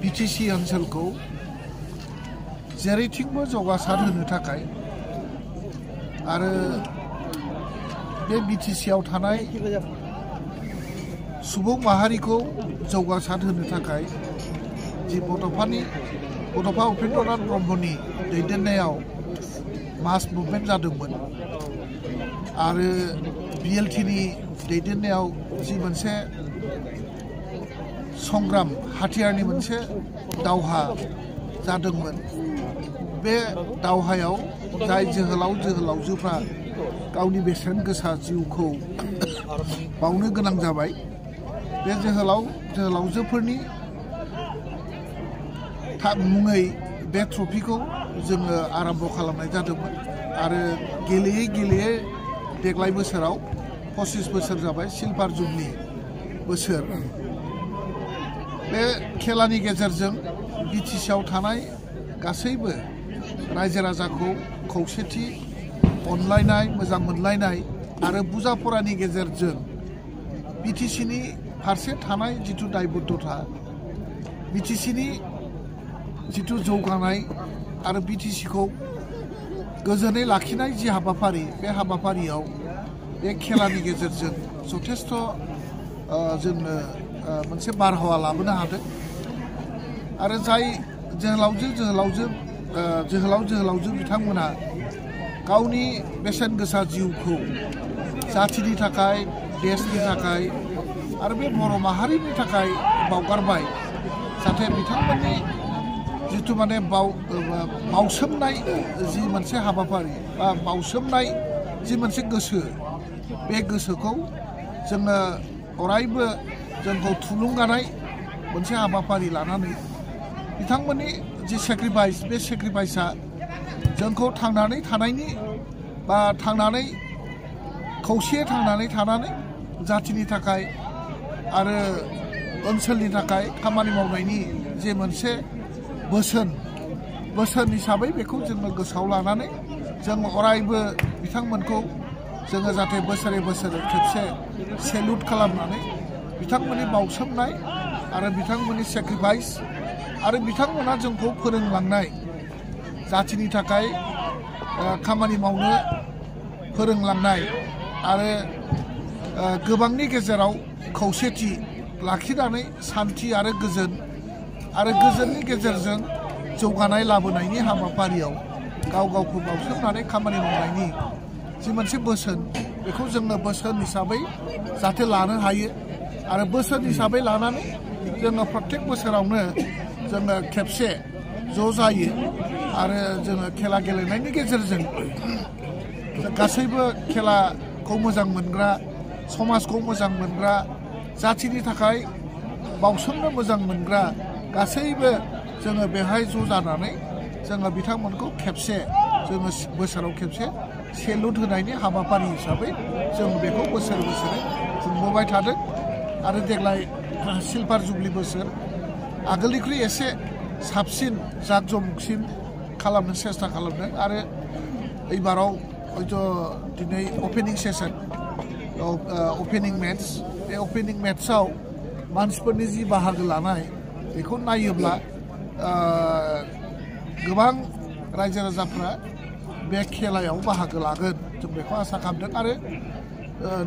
BTC ओनसोलखौ जेरैथिंबो जौगासार होनो थाखाय आरो बे बिटिसिआव थानाय सुबुं माहारिखौ जौगासार होनो थाखाय जि बड'फा उपेन्द्रनाथ ब्रह्मनि दैदेननायाव मास मुभमेन्ट जादोंमोन आरो बिएलटिनि दैदेननायाव जि मोनसे संग्राम हाथियारनि मोनसे दावहा जादोंमोन बे दावहायाव जाय जोहोलावजोफ्रा गावनि बेसेन गोसा जिउखौ बावनो गोनां जाबाय बे जोहोलावजोफोरनि मुङै बे ट्रफिखौ जोङो आरम्भ खालामनाय जादोंमोन आरो गेलेयै देग्लाय बोसोराव 25 बोसोर जाबाय सिलभार जुबलि बोसोर बे खेलानि गेजेरजों बिटिसिआव थानाय गासैबो रायजो राजाखौ खौसेथि अनलायनाय मोजां मोनलायनाय आरो बुजा फरानि गेजेरजों बिटिसिनि फारसे थानाय जिथु दायबद्धता बिटिसिनि जिथु जौगानाय आरो बिटिसिखौ गोजोनै लाखिनाय जि हाबाफारि बे हाबाफारियाव बे खेलानि गेजेरजों जथेस्थ' जोंनो मोनसे बारहावा लाबोनो हादों आरो जाय जोहोलावजो बिथांमोना गावनि बेसेन गोसा जिउखौ जाथिनि थाखाय देशनि थाखाय आरो बे बर' माहारिनि थाखाय बावगारबाय जाहाथे बिथांमोननि जिथु माने बावसोमनाय जि मोनसे हाबाफारि बा बावसोमनाय जि मोनसे गोसो बे गोसोखौ जोङो अरायबो जोंखौ थुलुंगानाय मोनसे हाबाफारि लानानै बिथांमोननि जि सेक्रिफाइस बे सेक्रिफाइसआ जोंखौ थांनानै थानायनि बा खौसेयै थांनानै थानानै जाथिनि थाखाय आरो ओनसोलनि थाखाय खामानि मावनायनि जे मोनसे बोसोन हिसाबै बेखौ जोङो गोसोआव लानानै जों अरायबो बिथांमोनखौ जोङो जाहाथे बोसोरे खेबसे सेलुट खालामनानै बिथांमोननि बावसोमनाय आरो बिथांमोननि सेक्रिफाइस आरो बिथांमोना जोंखौ फोरोंलांनाय जाथिनि थाखाय खामानि मावनो फोरोंलांनाय आरो गोबांनि गेजेराव खौसेथि लाखिनानै सान्थि आरो गोजोननि गेजेरजों जौगानाय लाबोनायनि हाबाफारियाव गावखौ बावसोमनानै खामानि मावनायनि जि मोनसे बोसोन बेखौ जोङो बोसोन हिसाबै जाहाथे लानो हायो आरो बोसोन हिसाबै लानानै जोङो प्रत्येक बोसोरावनो जोङो खेबसे ज' जायो आरो जोङो खेला गेलेनायनि गेजेरजों गासैबो खेलाखौ मोजां मोनग्रा समाजखौ मोजां मोनग्रा जाथिनि थाखाय बावसोमनो मोजां मोनग्रा गासैबो जोङो बेहाय ज' जानानै जोङो बिथांमोनखौ खेबसे जोङो बोसोराव खेबसे सेलुट होनायनि हाबाफारि हिसाबै जों बेखौ बोसोरे खुंबोबाय थादों आरो देग्लाय सिलभार जुबलि बोसोर आगोलनिख्रुइ एसे साबसिन जाकजमकसिन खालामनो सेस्था खालामदों आरो एबाराव हयथ' दिनै अपेनिं सेसन अपेनिं मेट्स बे अपेनिं मेट्सआव मानसिफोरनि जि बाहागो लानाय बेखौ नायोब्ला गोबां रायजो राजाफ्रा बे खेलायाव बाहागो लागोन जों बेखौ आसा खालामदों आरो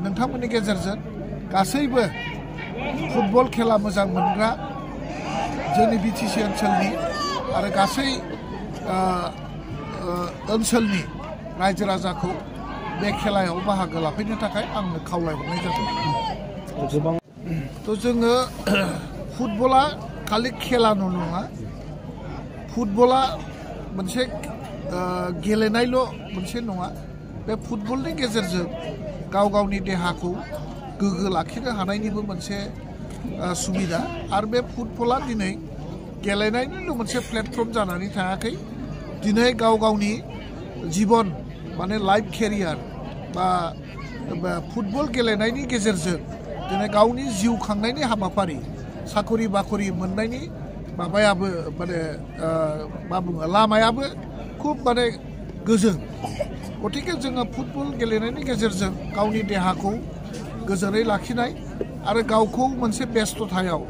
नोंथांमोननि गेजेरजों गासैबो फुटबल खेला मोजां मोनग्रा जोंनि बिटिसि ओनसोलनि आरो गासै ओनसोलनि रायजो राजाखौ बे खेलायाव बाहागो लाफैनो थाखाय आंनो खावलायहरनाय जादों थ' जोङो फुटबला खालि खेलाल' नङा फुटबला मोनसे गेलेनायल' मोनसे नङा बे फुटबलनि गेजेरजों गावनि देहाखौ गोग्गो लाखिनो हानायनिबो मोनसे सुबिदा आरो बे फुटबला दिनै गेलेनायनिल' मोनसे प्लेटफर्म जानानै थायाखै दिनै गावनि जीबन माने लाइफ केरियार बा फुटबल गेलेनायनि गेजेरजों दिनै गावनि जिउ खांनायनि हाबाफारि साखरि बाखरि मोननायनि माबायाबो माने मा बुङो लामायाबो खुब माने गोजों गतिके जोङो फुटबल गेलेनायनि गेजेरजों गावनि देहाखौ गोजोनै लाखिनाय आरो गावखौ मोनसे बेस्थ'थायाव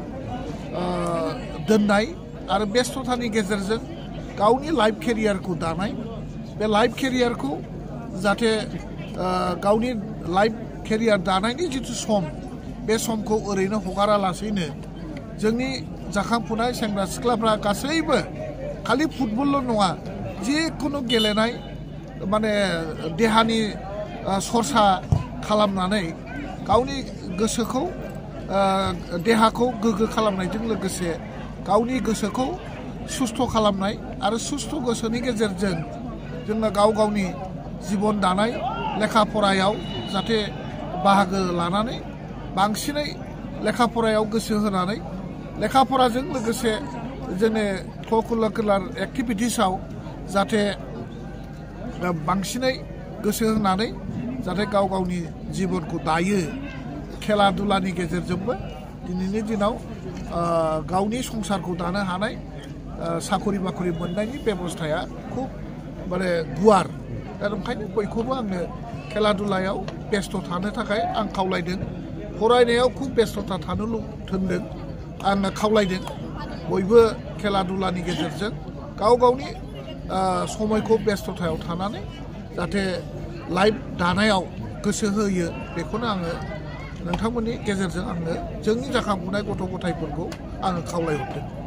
दोननाय आरो बेस्थ'थानि गेजेरजों गावनि लाइफ केरियारखौ दानाय बे लाइफ केरियारखौ जाहाथे गावनि लाइफ केरियार दानायनि जिथु सम बे समखौ ओरैनो हगारालासेनो जोंनि जाखांफुनाय सेंग्रा सिख्लाफ्रा गासैबो खालि फुटबलल' नङा जिखुनु गेलेनाय माने देहानि सरसा खालामनानै गावनि गोसोखौ देहाखौ गोग्गो खालामनायजों लोगोसे गावनि गोसोखौ सुस्थ' खालामनाय आरो सुस्थ' गोसोनि गेजेरजों जोङो गाव गावनि जिबन दानाय लेखा फरायाव जाहाथे बाहागो लानानै बांसिनै लेखा फरायाव गोसो होनानै लेखा फराजों लोगोसे जोंनि करिकुलार एक्टिभिटिसआव जाहाथे बांसिनै गोसो होनानै जाहाथे गाव गावनि जिबनखौ दायो खेला दुलानि गेजेरजोंबो दिनैनि दिनाव गावनि संसारखौ दानो हानाय साखरि बाखरि मोननायनि बेबस्थाया खुब माने गुवार दा ओंखायनो बयखौबो आंनो खेला दुलायाव बेस्थ' थानो थाखाय आं खावलायदों फरायनायाव खुब बेस्थ'था थानो थोनदों आङो खावलायदों बयबो खेला दुलानि गेजेरजों गाव गावनि समायखौ बेस्थ'थायाव थानानै जाहाथे लाइफ दानायाव गोसो होयो बेखौनो आङो नोंथांमोननि गेजेरजों आङो जोंनि जाखांफुनाय गथ' गथायफोरखौ आङो खावलायहरदों